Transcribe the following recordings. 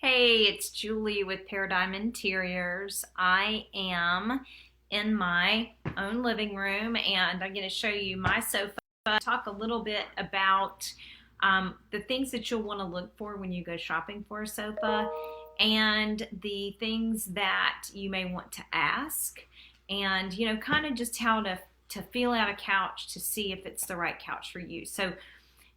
Hey, it's Julie with Paradigm Interiors. I am in my own living room and I'm going to show you my sofa. Talk a little bit about the things that you'll want to look for when you go shopping for a sofa and the things that you may want to ask and, kind of just how to feel out a couch to see if it's the right couch for you. So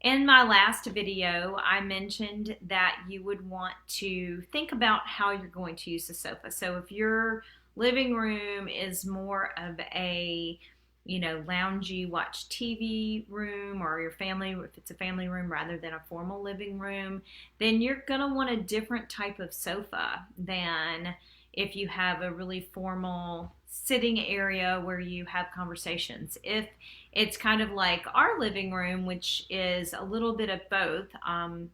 in my last video, I mentioned that you would want to think about how you're going to use the sofa. So if your living room is more of a, loungy, watch TV room, or your family, if it's a family room rather than a formal living room, then you're going to want a different type of sofa than if you have a really formal sitting area where you have conversations. If it's kind of like our living room, which is a little bit of both.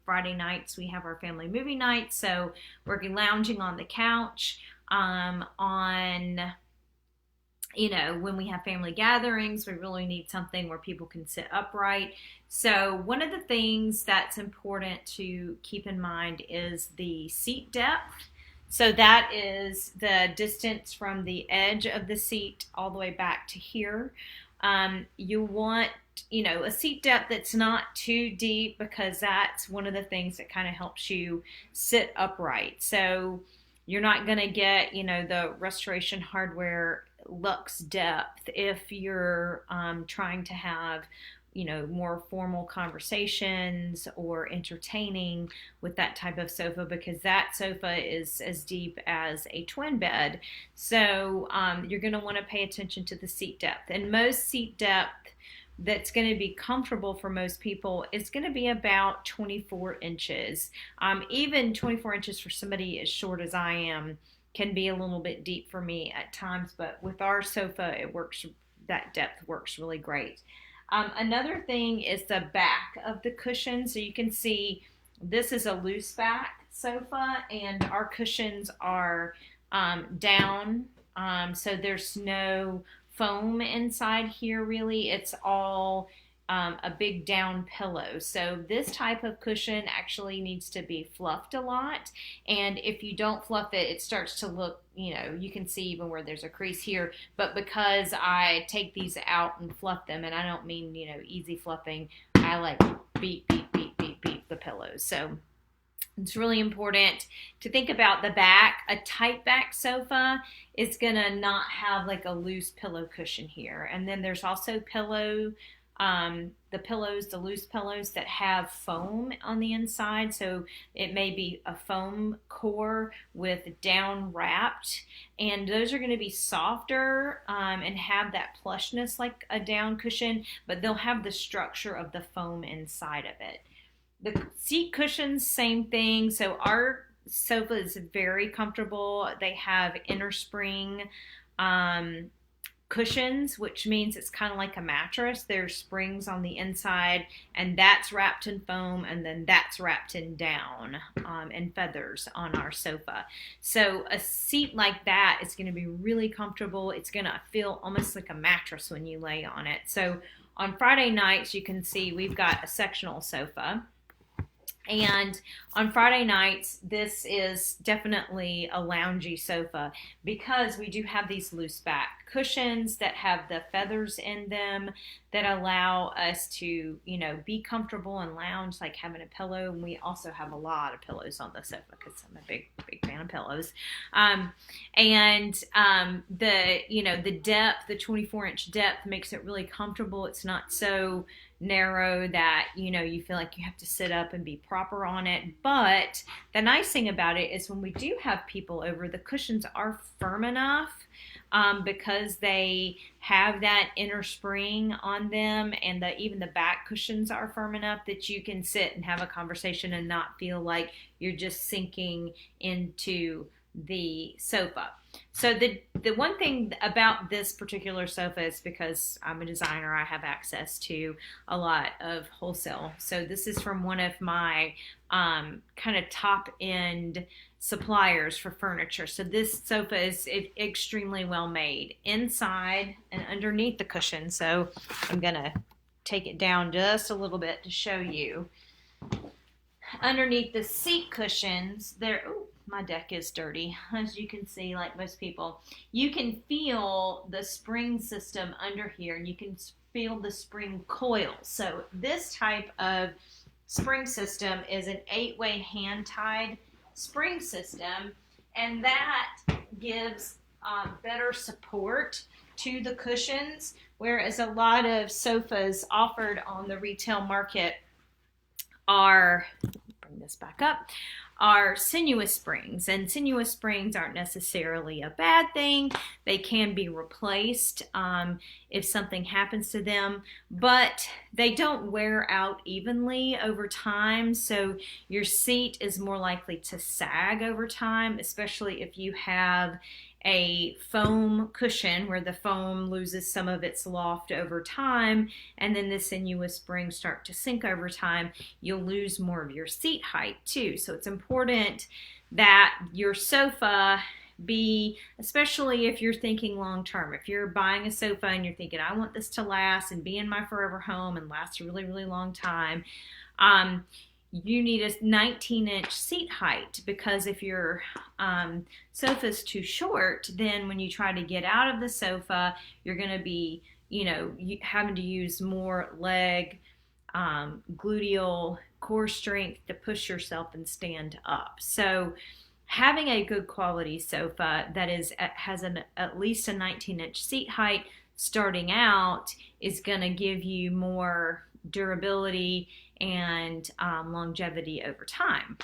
Friday nights we have our family movie night, so we're lounging on the couch. When we have family gatherings, we really need something where people can sit upright. So one of the things that's important to keep in mind is the seat depth. So that is the distance from the edge of the seat all the way back to here. You want, a seat depth that's not too deep, because that's one of the things that kind of helps you sit upright. So you're not going to get, the Restoration Hardware Luxe depth if you're trying to have more formal conversations or entertaining with that type of sofa, because that sofa is as deep as a twin bed. So you're going to want to pay attention to the seat depth. And most seat depth that's going to be comfortable for most people is going to be about 24 inches. Even 24 inches for somebody as short as I am can be a little bit deep for me at times, but with our sofa, that depth works really great. Another thing is the back of the cushion. So you can see this is a loose back sofa and our cushions are down. So there's no foam inside here really. It's all a big down pillow. So this type of cushion actually needs to be fluffed a lot. And if you don't fluff it, it starts to look, you can see even where there's a crease here. But because I take these out and fluff them, and I don't mean, easy fluffing, I like beat the pillows. So it's really important to think about the back. A tight back sofa is gonna not have like a loose pillow cushion here. And then there's also the loose pillows that have foam on the inside. So it may be a foam core with down wrapped, and those are going to be softer and have that plushness like a down cushion, but they'll have the structure of the foam inside of it. The seat cushions, same thing. So our sofa is very comfortable. They have inner spring cushions, which means it's kind of like a mattress. There's springs on the inside, and that's wrapped in foam, and then that's wrapped in down and feathers on our sofa. So a seat like that is going to be really comfortable. It's going to feel almost like a mattress when you lay on it. So on Friday nights, you can see we've got a sectional sofa. And on Friday nights, this is definitely a loungy sofa because we do have these loose back cushions that have the feathers in them that allow us to, be comfortable and lounge like having a pillow. And we also have a lot of pillows on the sofa because I'm a big fan of pillows. The depth, the 24-inch depth makes it really comfortable. It's not so narrow that you feel like you have to sit up and be proper on it. But the nice thing about it is when we do have people over, the cushions are firm enough because they have that inner spring on them, and even the back cushions are firm enough that you can sit and have a conversation and not feel like you're just sinking into the sofa. So the one thing about this particular sofa is because I'm a designer, I have access to a lot of wholesale. So this is from one of my kind of top end suppliers for furniture. So this sofa is extremely well made inside and underneath the cushion. So I'm gonna take it down just a little bit to show you. Underneath the seat cushions, there. Ooh, my deck is dirty, as you can see, like most people. You can feel the spring system under here, and you can feel the spring coil. So this type of spring system is an 8-way hand-tied spring system, and that gives better support to the cushions, whereas a lot of sofas offered on the retail market are, bring this back up, are sinuous springs. And sinuous springs aren't necessarily a bad thing. They can be replaced if something happens to them, but they don't wear out evenly over time. So your seat is more likely to sag over time, especially if you have a foam cushion where the foam loses some of its loft over time, and then the sinuous springs start to sink over time. You'll lose more of your seat height too. So it's important that your sofa be, especially if you're thinking long term, if you're buying a sofa and you're thinking, I want this to last and be in my forever home and last a really, really long time, you need a 19-inch seat height, because if your sofa's too short, then when you try to get out of the sofa, you're going to be, having to use more leg, gluteal core strength to push yourself and stand up. So having a good quality sofa that has at least a 19-inch seat height starting out is going to give you more durability and longevity over time.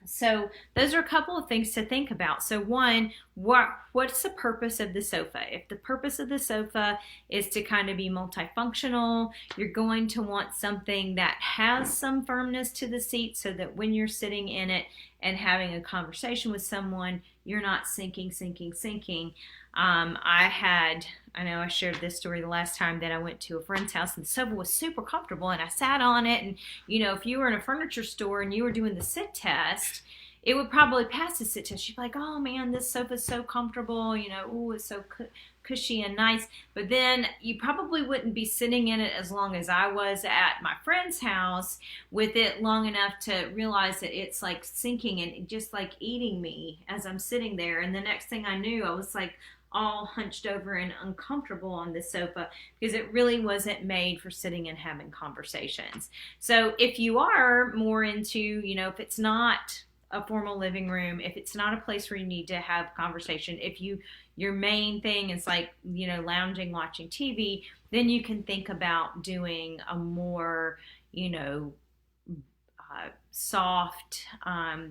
So those are a couple of things to think about. So one, what's the purpose of the sofa? If the purpose of the sofa is to kind of be multifunctional, you're going to want something that has some firmness to the seat so that when you're sitting in it and having a conversation with someone, you're not sinking. I know I shared this story the last time that I went to a friend's house, and the sofa was super comfortable, and I sat on it, and if you were in a furniture store and you were doing the sit test, it would probably pass the sit test. You'd be like, oh man, this sofa's so comfortable, ooh, it's so cushy and nice. But then you probably wouldn't be sitting in it as long as I was at my friend's house with it long enough to realize that it's like sinking and just like eating me as I'm sitting there. And the next thing I knew, I was like all hunched over and uncomfortable on the sofa, because it really wasn't made for sitting and having conversations. So if you are more into, if it's not a formal living room, if it's not a place where you need to have conversation, if your main thing is like, lounging, watching TV, then you can think about doing a more, soft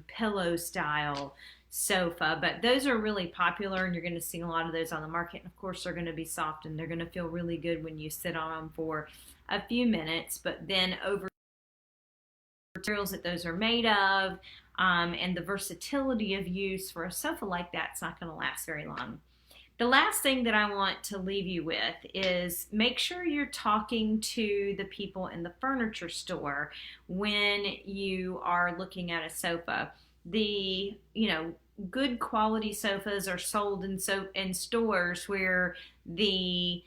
pillow style sofa. But those are really popular, and you're going to see a lot of those on the market. And of course, they're going to be soft, and they're going to feel really good when you sit on them for a few minutes. But then over materials that those are made of, and the versatility of use for a sofa like that's not going to last very long. The last thing that I want to leave you with is make sure you're talking to the people in the furniture store when you are looking at a sofa. The, good quality sofas are sold in stores where the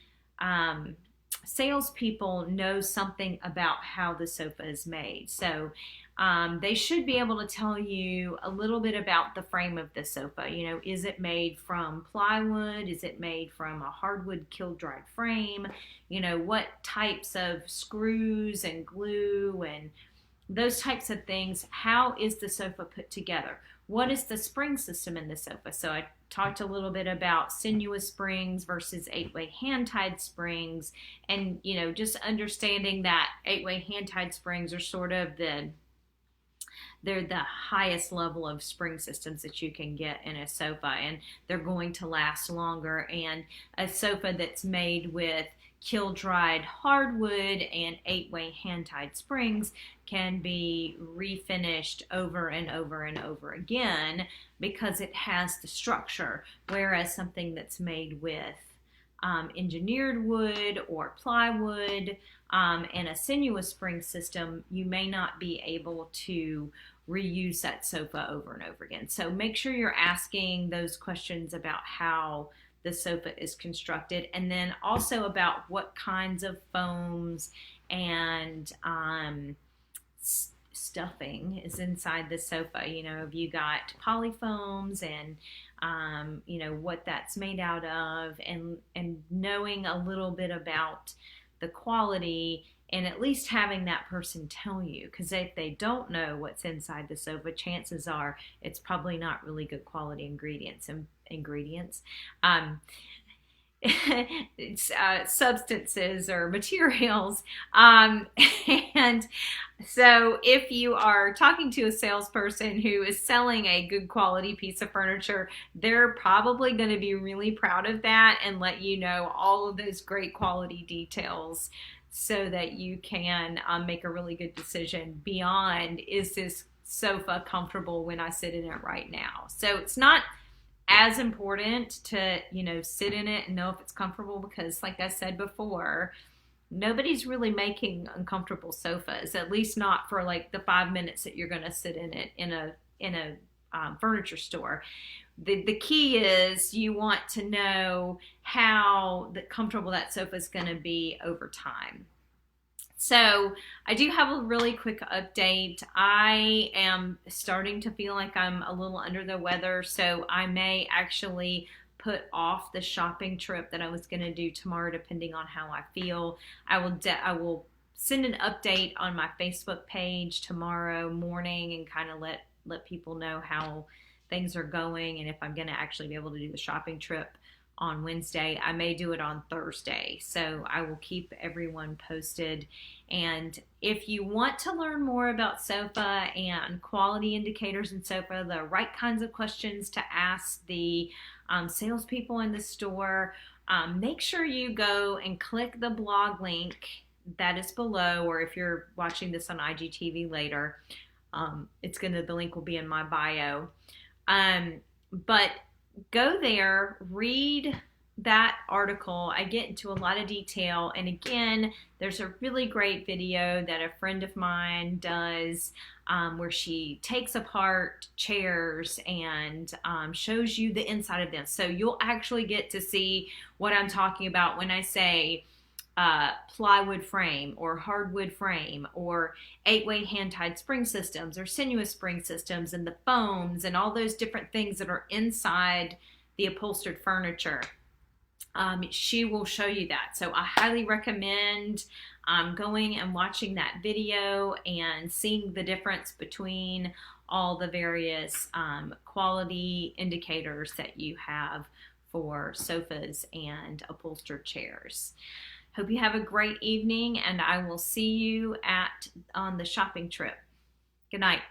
salespeople know something about how the sofa is made. So they should be able to tell you a little bit about the frame of the sofa. Is it made from plywood? Is it made from a hardwood kiln-dried frame? What types of screws and glue and those types of things. How is the sofa put together? What is the spring system in the sofa? So I talked a little bit about sinuous springs versus 8-way hand-tied springs, and just understanding that 8-way hand-tied springs are sort of they're the highest level of spring systems that you can get in a sofa, and they're going to last longer. And a sofa that's made with kiln-dried hardwood and 8-way hand-tied springs can be refinished over and over and over again because it has the structure, whereas something that's made with engineered wood or plywood and a sinuous spring system, you may not be able to reuse that sofa over and over again. So make sure you're asking those questions about how the sofa is constructed, and then also about what kinds of foams and stuffing is inside the sofa. You know, have you got polyfoams and you know, what that's made out of, and knowing a little bit about the quality, and at least having that person tell you, because if they don't know what's inside the sofa, chances are it's probably not really good quality ingredients. Um, Substances or materials. And so if you are talking to a salesperson who is selling a good quality piece of furniture, they're probably going to be really proud of that and let you know all of those great quality details so that you can make a really good decision beyond, is this sofa comfortable when I sit in it right now? So it's not as important to, you know, sit in it and know if it's comfortable, because like I said before, nobody's really making uncomfortable sofas, at least not for like the 5 minutes that you're going to sit in it in a furniture store. The key is you want to know how comfortable that sofa is going to be over time. So I do have a really quick update. I am starting to feel like I'm a little under the weather, so I may actually put off the shopping trip that I was going to do tomorrow, depending on how I feel. I will send an update on my Facebook page tomorrow morning and kind of let people know how things are going, and if I'm going to actually be able to do the shopping trip on Wednesday. I may do it on Thursday, so I will keep everyone posted. And if you want to learn more about sofa and quality indicators in sofa, the right kinds of questions to ask the salespeople in the store, make sure you go and click the blog link that is below, or if you're watching this on IGTV later, the link will be in my bio. But go there, read that article. I get into a lot of detail, and again, there's a really great video that a friend of mine does where she takes apart chairs and shows you the inside of them. So you'll actually get to see what I'm talking about when I say plywood frame or hardwood frame or 8-way hand-tied spring systems or sinuous spring systems and the foams and all those different things that are inside the upholstered furniture. She will show you that. So I highly recommend going and watching that video and seeing the difference between all the various quality indicators that you have for sofas and upholstered chairs. Hope you have a great evening, and I will see you on the shopping trip. Good night.